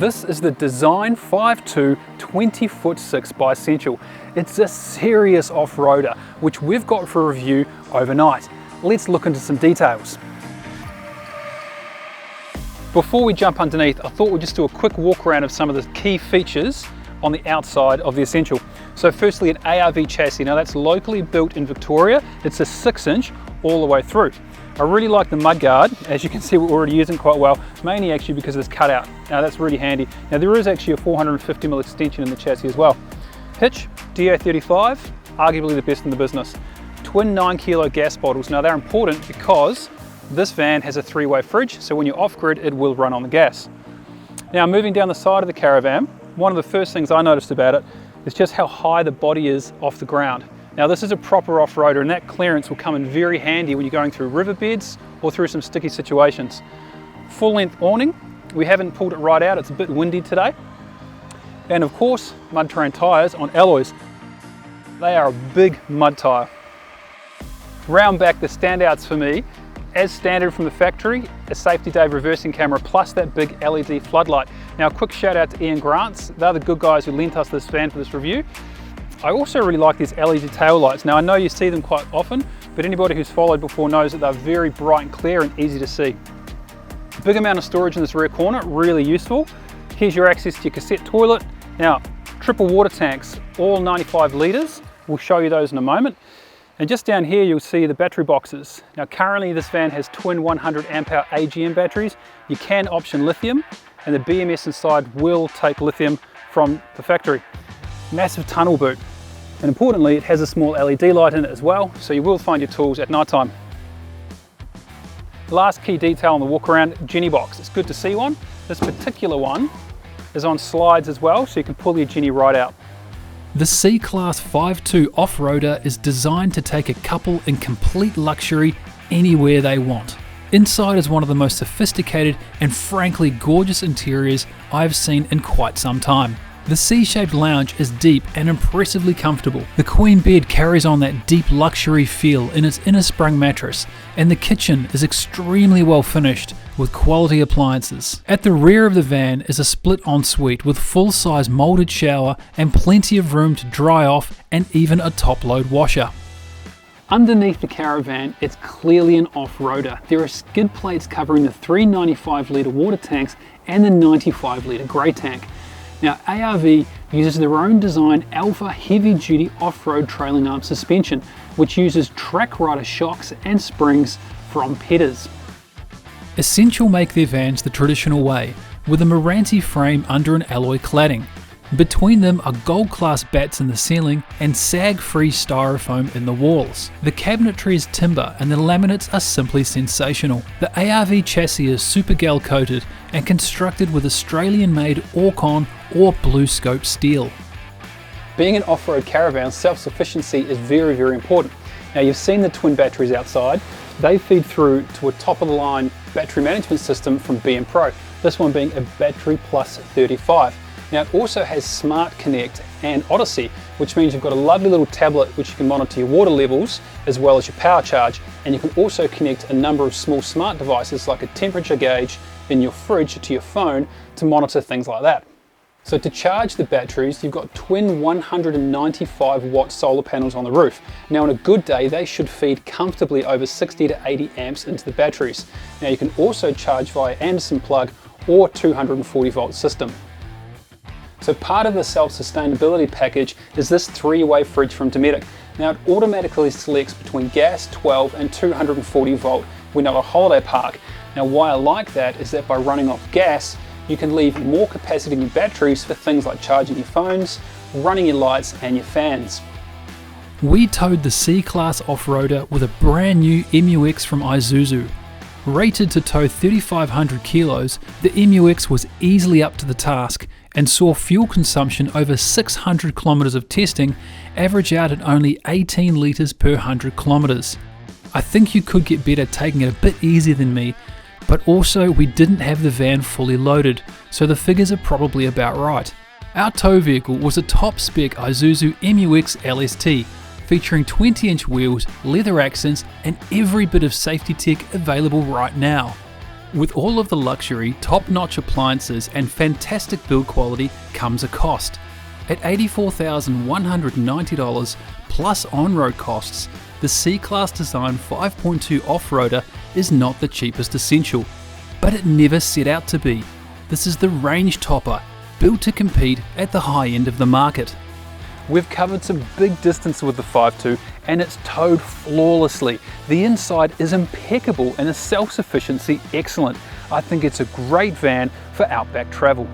This is the Design 5.2 20'6" by Essential. It's a serious off-roader, which we've got for review overnight. Let's look into some details. Before we jump underneath, I thought we'd just do a quick walk around of some of the key features on the outside of the Essential. So firstly, an ARV chassis. Now that's locally built in Victoria. It's a 6-inch all the way through. I really like the mudguard. As you can see, we're already using quite well, mainly actually because of this cutout. Now that's really handy. Now there is actually a 450mm extension in the chassis as well. Hitch, DA35, arguably the best in the business. Twin 9-kilo gas bottles. Now they're important because this van has a 3-way fridge, so when you're off-grid, it will run on the gas. Now moving down the side of the Caravan, one of the first things I noticed about it is just how high the body is off the ground. Now this is a proper off-roader, and that clearance will come in very handy when you're going through riverbeds or through some sticky situations. Full-length awning, we haven't pulled it right out, it's a bit windy today. And of course, mud terrain tyres on alloys. They are a big mud tyre. Round back, the standouts for me, as standard from the factory, a Safety Dave reversing camera plus that big LED floodlight. Now a quick shout out to Ian Grants, they're the good guys who lent us this van for this review. I also really like these LED tail lights. Now I know you see them quite often, but anybody who's followed before knows that they're very bright and clear and easy to see. Big amount of storage in this rear corner, really useful. Here's your access to your cassette toilet. Now, triple water tanks, all 95 litres. We'll show you those in a moment. And just down here, you'll see the battery boxes. Now, currently this van has twin 100 amp hour AGM batteries. You can option lithium, and the BMS inside will take lithium from the factory. Massive tunnel boot. And importantly, it has a small LED light in it as well, so you will find your tools at night time. Last key detail on the walk around, Genie box. It's good to see one. This particular one is on slides as well, so you can pull your Genie right out. The C-Class 5.2 off-roader is designed to take a couple in complete luxury anywhere they want. Inside is one of the most sophisticated and frankly gorgeous interiors I've seen in quite some time. The C-shaped lounge is deep and impressively comfortable. The queen bed carries on that deep luxury feel in its inner sprung mattress, and the kitchen is extremely well finished with quality appliances. At the rear of the van is a split ensuite with full-size molded shower and plenty of room to dry off and even a top-load washer. Underneath the Caravan, it's clearly an off-roader. There are skid plates covering the 395 litre water tanks and the 95 litre grey tank. Now ARV uses their own design Alpha heavy-duty off-road trailing arm suspension, which uses track rider shocks and springs from Pedders. Essential make their vans the traditional way, with a Meranti frame under an alloy cladding. Between them are gold-class bats in the ceiling and sag-free styrofoam in the walls. The cabinetry is timber and the laminates are simply sensational. The ARV chassis is super gel coated and constructed with Australian-made Orcon or Blue Scope steel. Being an off-road caravan, self-sufficiency is very, very important. Now you've seen the twin batteries outside. They feed through to a top-of-the-line battery management system from B&M Pro, this one being a Battery Plus 35. Now it also has Smart Connect and Odyssey, which means you've got a lovely little tablet which you can monitor your water levels as well as your power charge, and you can also connect a number of small smart devices like a temperature gauge in your fridge to your phone to monitor things like that. So to charge the batteries, you've got twin 195 watt solar panels on the roof. Now on a good day, they should feed comfortably over 60 to 80 amps into the batteries. Now you can also charge via Anderson plug or 240 volt system. So part of the self-sustainability package is this 3-way fridge from Dometic. Now it automatically selects between gas 12 and 240 volt when at a holiday park. Now why I like that is that by running off gas, you can leave more capacity in your batteries for things like charging your phones, running your lights and your fans. We towed the C-Class off-roader with a brand new MUX from Isuzu. Rated to tow 3,500 kilos, the MUX was easily up to the task and saw fuel consumption over 600 kilometers of testing average out at only 18 litres per 100 kilometers. I think you could get better taking it a bit easier than me, but also we didn't have the van fully loaded, so the figures are probably about right. Our tow vehicle was a top spec Isuzu MUX LST, featuring 20-inch wheels, leather accents and every bit of safety tech available right now. With all of the luxury, top-notch appliances and fantastic build quality comes a cost. At $84,190 plus on-road costs, the C-Class Design 5.2 off-roader is not the cheapest essential, but it never set out to be. This is the range topper, built to compete at the high end of the market. We've covered some big distance with the 5.2 and it's towed flawlessly. The inside is impeccable and the self-sufficiency excellent. I think it's a great van for outback travel.